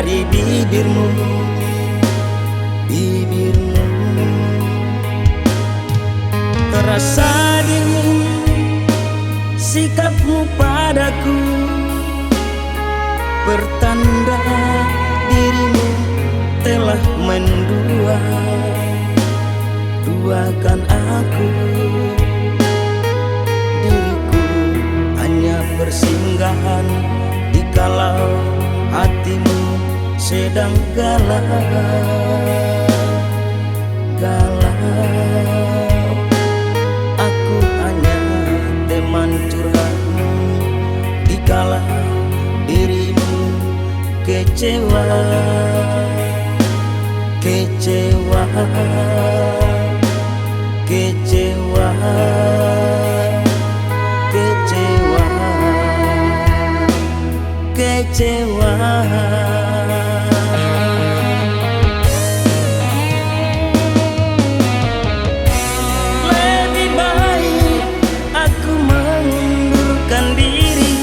dari bibirmu, bibirmu. Terasa dingin sikapmu padaku, pertanda dirimu telah duakan aku. Diriku hanya bersinggahan dikalau hatimu sedang galau. Aku hanya teman curhatmu dikala dirimu kecewa, kecewa, kecewa, kecewa, kecewa. Lebih baik aku mengundurkan diri,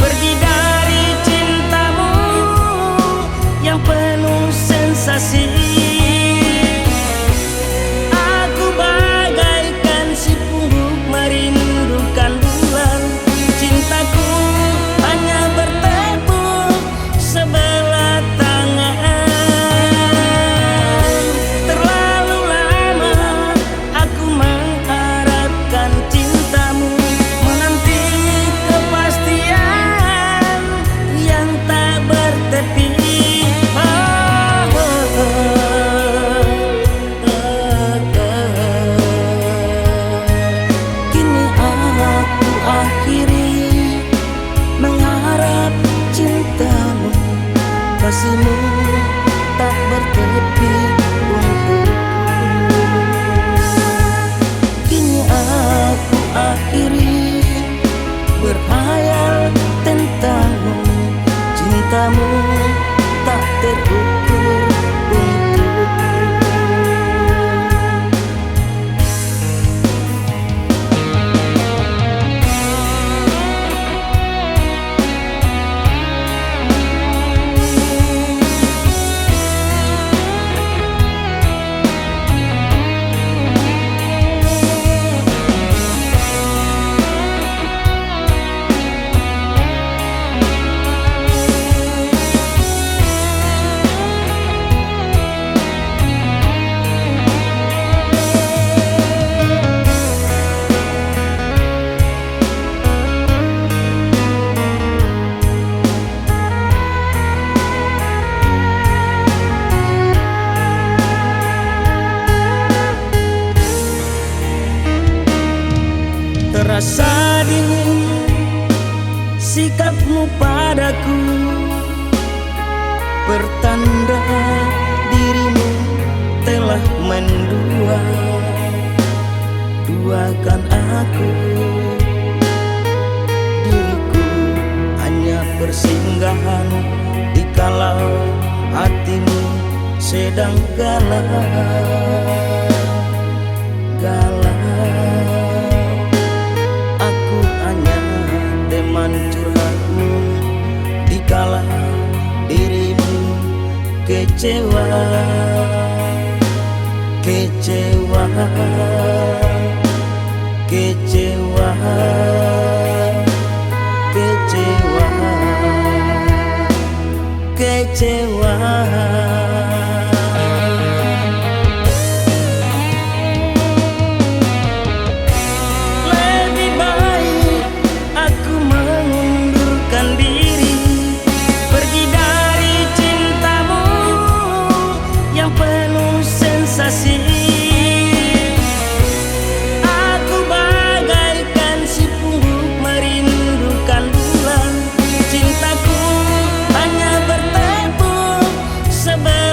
pergi dari cintamu yang penuh sensasi. Aku bagaikan si pungguk merindukan bulan, cintaku hanya bertepuk sebelah tangan. Terlalu lama aku mengharapkan cintamu, menanti kepastian yang tak bertepi. Kini aku akhiri mengharap cintamu, kasihmu tak bertepi untukku. Kini aku akhiri berhayal tentangmu, cintamu tak terukur untukku. Terasa dingin sikapmu padaku, pertanda dirimu telah duakan aku. Diriku hanya bersinggahan dikalau hatimu sedang galau. Aku hanya teman curhatmu dikala dirimu kecewa, kecewa, kecewa, kecewa, kecewa. Lebih baik aku mengundurkan diri, pergi dari cintamu yang penuh sensasi. Aku bagaikan si pungguk merindukan bulan, cintaku hanya bertepuk sebelah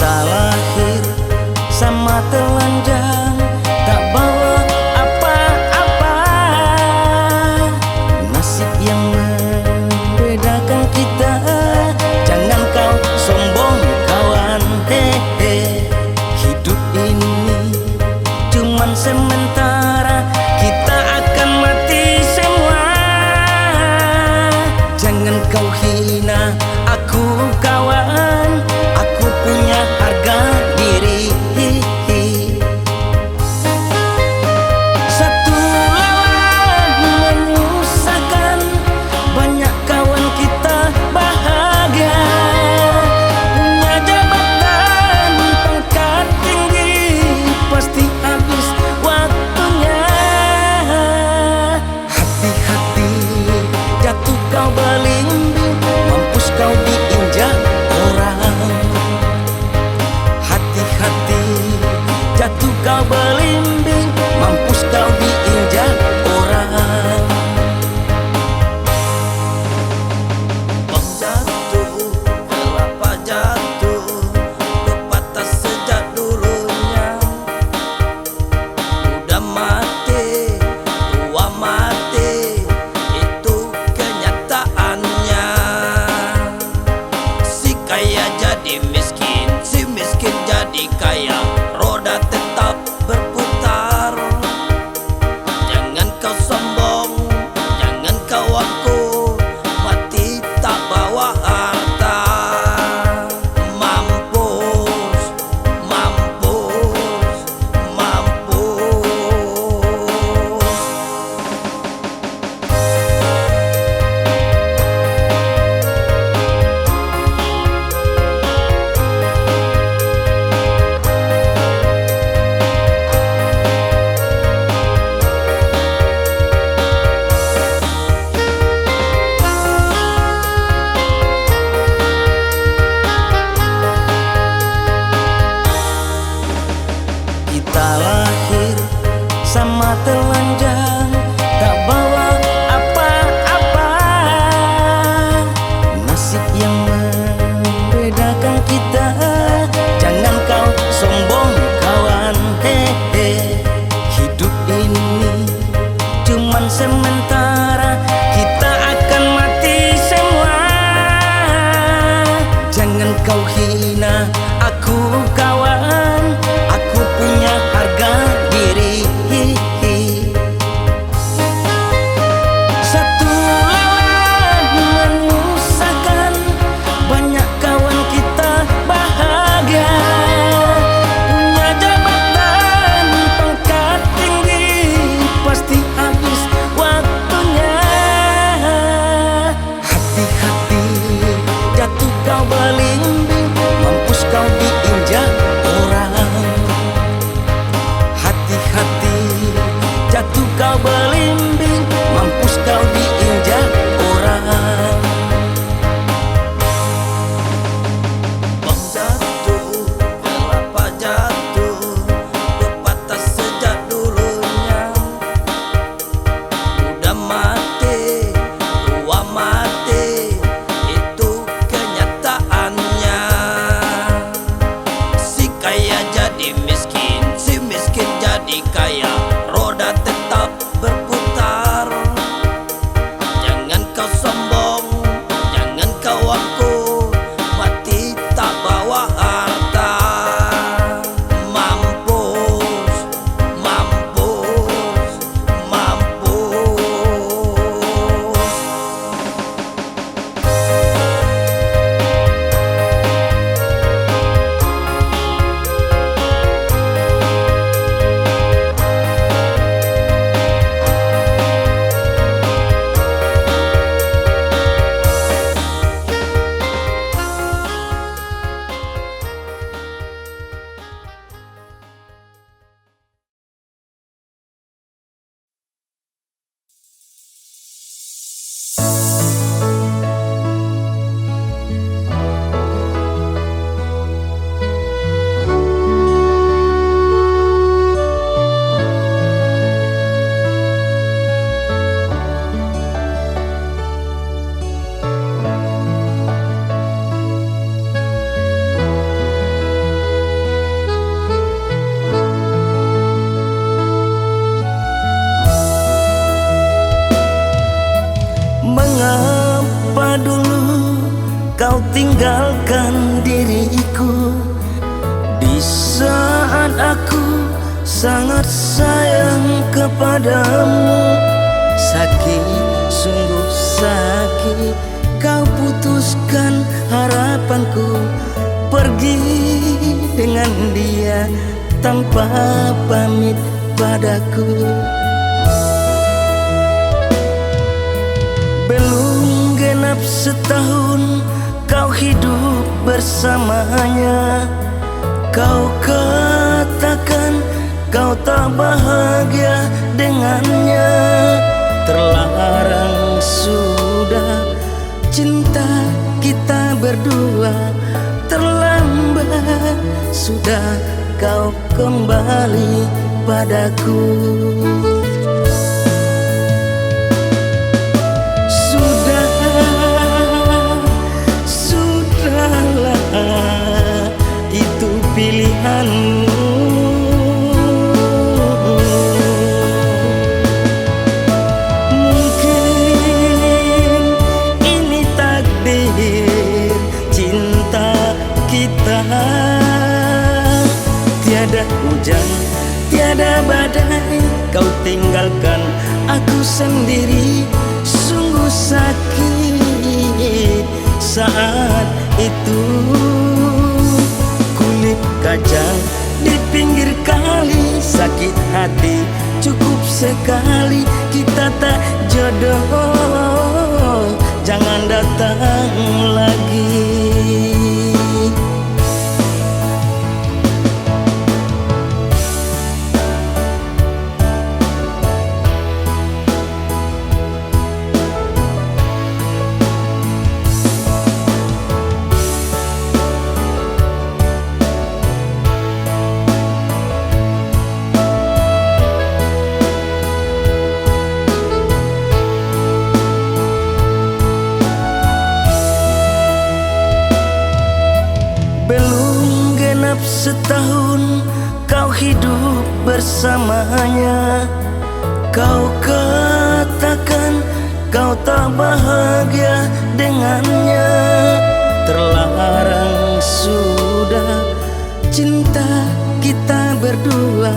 Kita lahir sama telanjang, tak bawa apa-apa. Nasib yang membedakan kita, jangan kau sombong kawan. Hidup ini cuman sementara, kita akan mati semua. Jangan kau hina aku kawan, aku punya harga diri. Satu lawan menyusahkan, banyak kawan kita bahagia. Punya jabatan, pangkat tinggi, pasti habis waktunya. Hati-hati, jatuh kau belimbing, mampus kau diinjak orang. Hati-hati, jatuh kau belimbing, mampus kau diinjak orang. Bang jatuh, kelapa jatuh, pepatah sejak dulunya. Udah mati, tua mati, itu kenyataannya. Si kaya jadi miskin, si miskin jadi kaya, roda tetap berputar. Jangan kau sombong, jangan kau aku, mati tak bawa harta. Mampus, mampus, mampus. Kita lahir sama telanjang, tak bawa apa-apa. Nasib yang membedakan kita, jangan kau sombong kawan. Hidup ini cuman sementara, kita akan mati semua. Jangan kau hina aku kawan, aku punya harga diri. Satu lawan menyusahkan, banyak kawan kita bahagia. Punya jabatan, pangkat tinggi, pasti habis waktunya. Hati-hati, jatuh kau belimbing, mampus kau diinjak tinggalkan diriku di saat aku sangat sayang kepadamu. Sakit, sungguh sakit, kau putuskan harapanku, pergi dengan dia tanpa pamit padaku. Belum genap setahun kau hidup bersamanya, kau katakan kau tak bahagia dengannya. Terlarang sudah cinta kita berdua, terlambat sudah kau kembali padaku. Sudahlah, itu pilihanmu. Tiada hujan, tiada badai, kau tinggalkan aku sendiri. Sungguh sakit saat itu. Kulit kacang di pinggir kali, sakit hati cukup sekali. Kita tak jodoh, jangan datang lagi. Belum genap setahun kau hidup bersamanya, kau katakan kau tak bahagia dengannya. Terlarang sudah cinta kita berdua,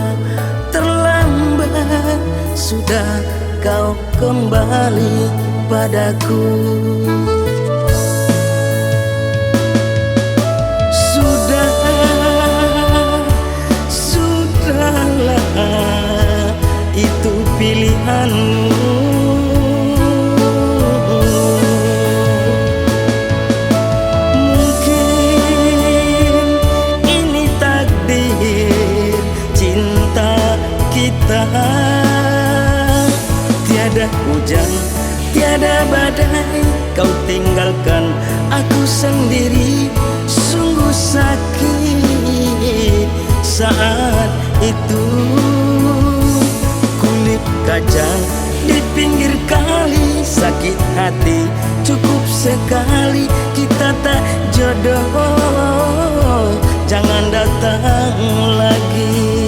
terlambat sudah kau kembali padaku. Itu pilihanmu. Mungkin ini takdir cinta kita. Tiada hujan, tiada badai, kau tinggalkan aku sendiri. Sungguh sakit saat itu. Kulit kacang di pinggir kali, sakit hati cukup sekali. Kita tak jodoh, jangan datang lagi.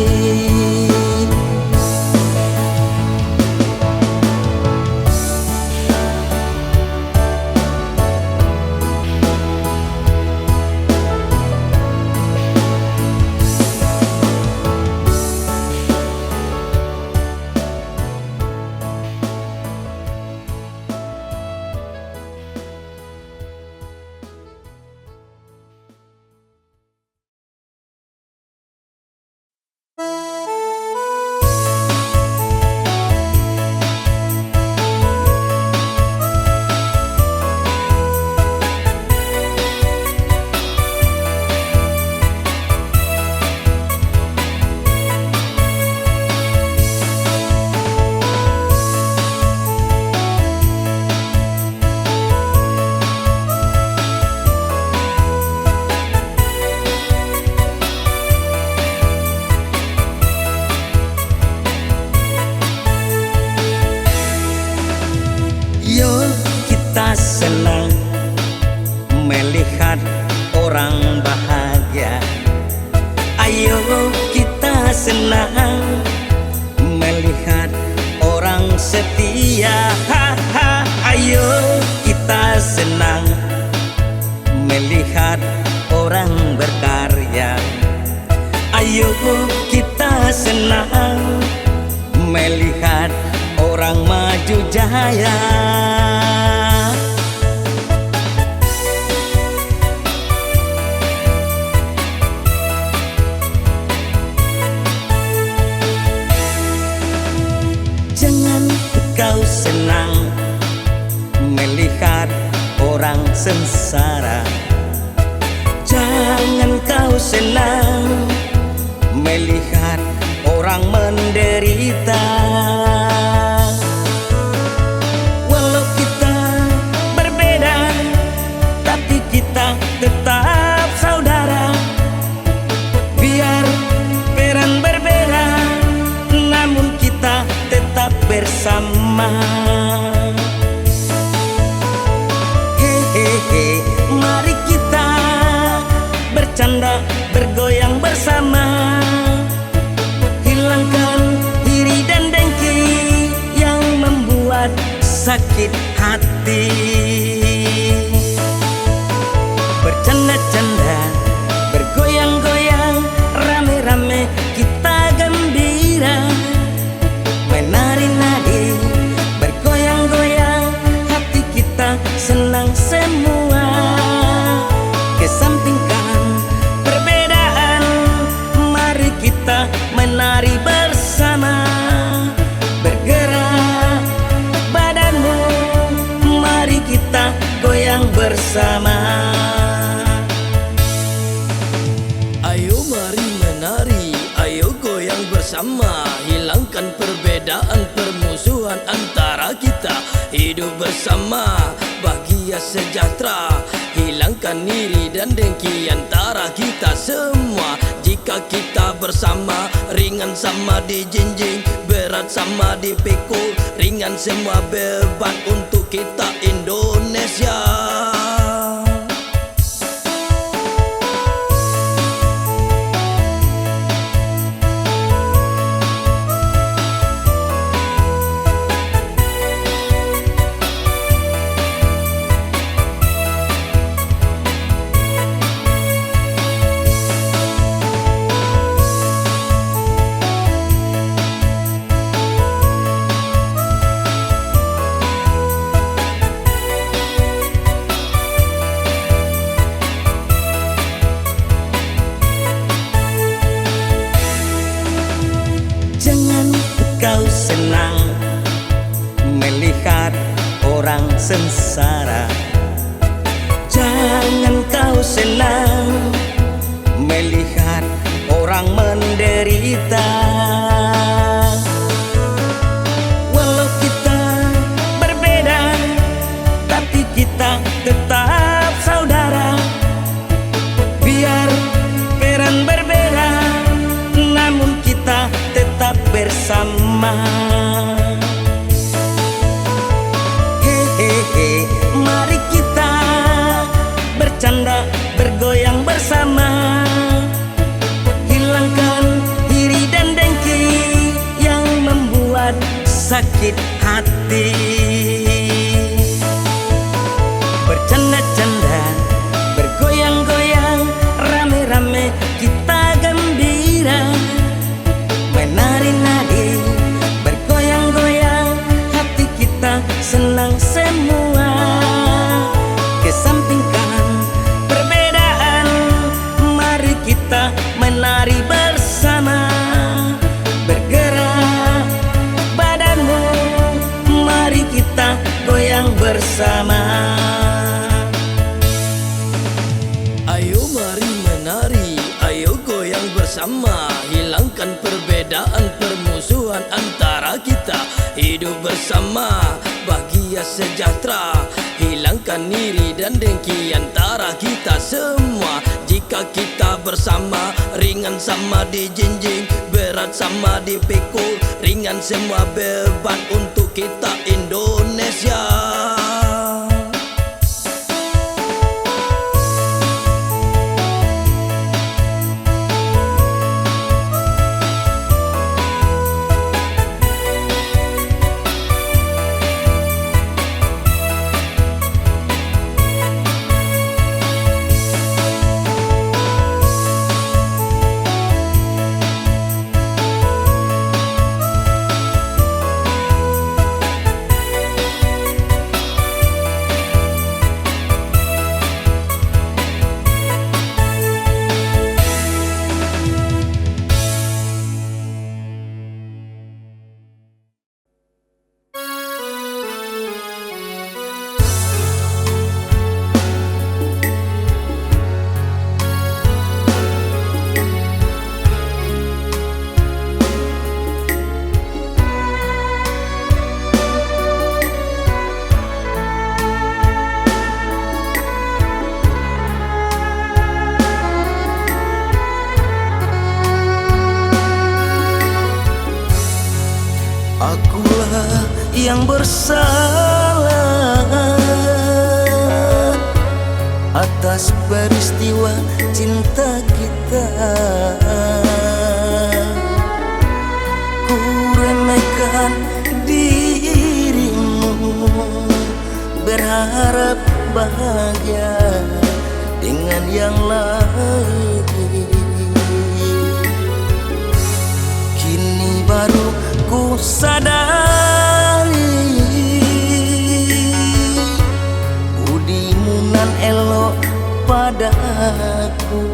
Senang melihat orang bahagia. Ayo kita senang melihat orang setia. Ayo kita senang melihat orang berkarya. Ayo kita senang melihat orang maju jaya. Jangan kau senang melihat orang sengsara. Jangan kau senang melihat orang menderita. Walau kita berbeda, tapi kita tetap saudara. Biar peran berbeda, namun kita tetap bersama. Hehehe, mari kita bercanda, bergoyang bersama. Hilangkan iri dan dengki yang membuat sakit hati. Bercanda-canda, bergoyang-goyang, rame-rame kita gembira. Menari-nari, bergoyang-goyang, hati kita senang semua. Kesampingkan perbedaan, mari kita menari bersama. Bergerak badanmu, mari kita goyang bersama. Ayo mari menari, ayo goyang bersama. Hilangkan perbedaan, permusuhan antara kita. Hidup bersama, bahagia sejahtera. Hilangkan iri dan dengki antara kita semua. Jika kita bersama, ringan sama dijinjing, berat sama dipikul. Ringan semua beban untuk kita Indonesia. Jangan kau senang melihat orang sengsara. Jangan kau senang melihat orang menderita. Walau kita berbeda, tapi kita tetap saudara. Biar peran berbeda, namun kita tetap bersama. Hehehe, mari kita bercanda, bergoyang bersama. Hilangkan iri dan dengki yang membuat sakit hati. Bercanda-canda, bergoyang-goyang, rame-rame kita gembira. Menari-nari, bergoyang-goyang, hati kita senang semua. Kesampingkan perbedaan, mari kita menari bersama. Bergerak badanmu, mari kita goyang bersama. Ayo mari menari, ayo goyang bersama. Hilangkan perbedaan, permusuhan antara kita. Hidup bersama, bahagia sejahtera. Hilangkan iri dan dengki antara kita semua. Jika kita bersama, ringan sama dijinjing, berat sama dipikul. Ringan semua beban untuk kita Indonesia. yang bersalah atas peristiwa cinta kita. Ku remehkan dirimu, berharap bahagia dengan yang lain. Kini baru ku sadari budimu nan elok padaku.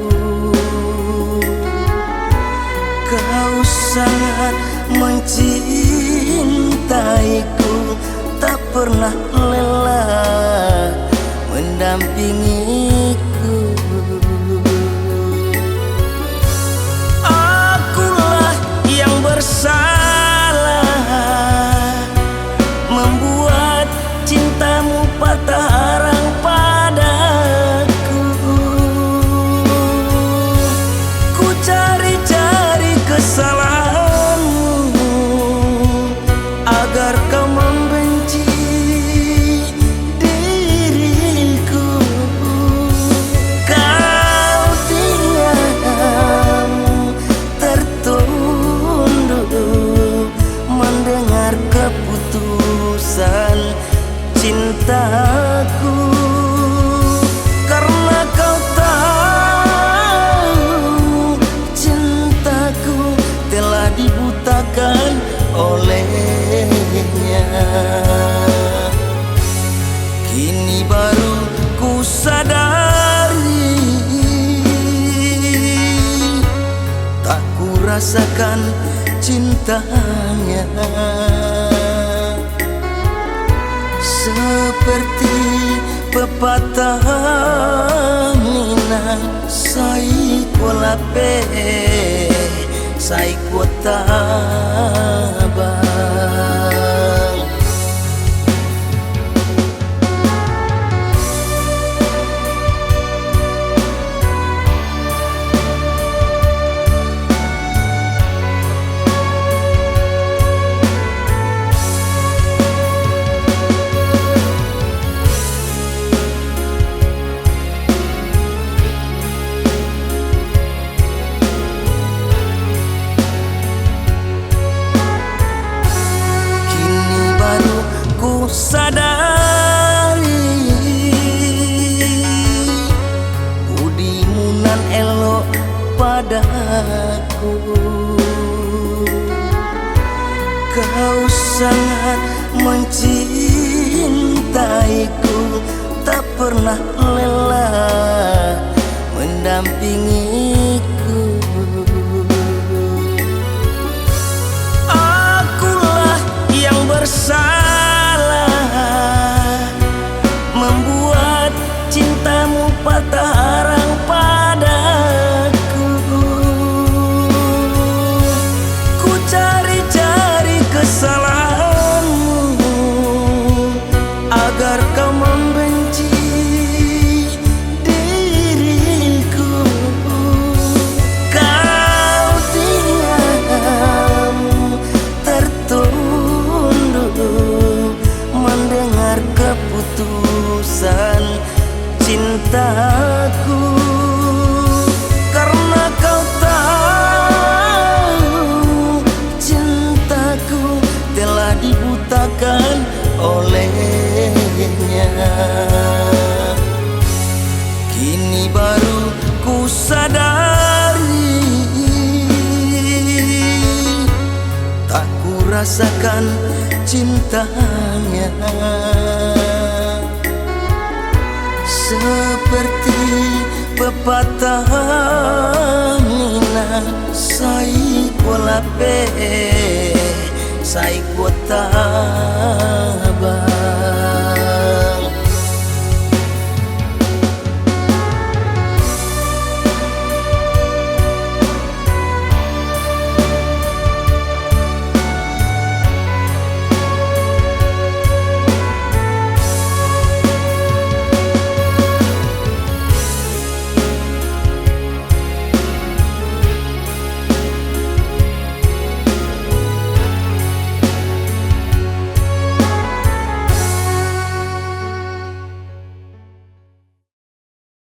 Kau sangat mencintaiku, tak pernah lelah mendampingiku. Akulah yang bersalah membuat cintamu patah arang padaku. Ku cari-cari kesalahanmu agar kau membenci diriku. Kau diam tertunduk mendengar keputusan cintaku, karena kau tahu cintaku telah dibutakan olehnya. Kini baru ku sadari, tak ku rasakan cintanya. Seperti pepatah Minang, sai kuala pe, sai kuota bang. Sadari budimu nan elok padaku. Kau sangat mencintaiku, tak pernah lelah mendampingiku. Akulah yang bersalah membuat cintamu patah arang padaku. Ku cari-cari kesalahanmu agar kau membenci diriku. Kau diam tertunduk mendengar keputusan cintaku, karena kau tahu cintaku telah dibutakan olehnya. Kini baru ku sadari, tak ku rasakan cintanya. Seperti pepatah Minang, sai kuala pe, sai kuota bang.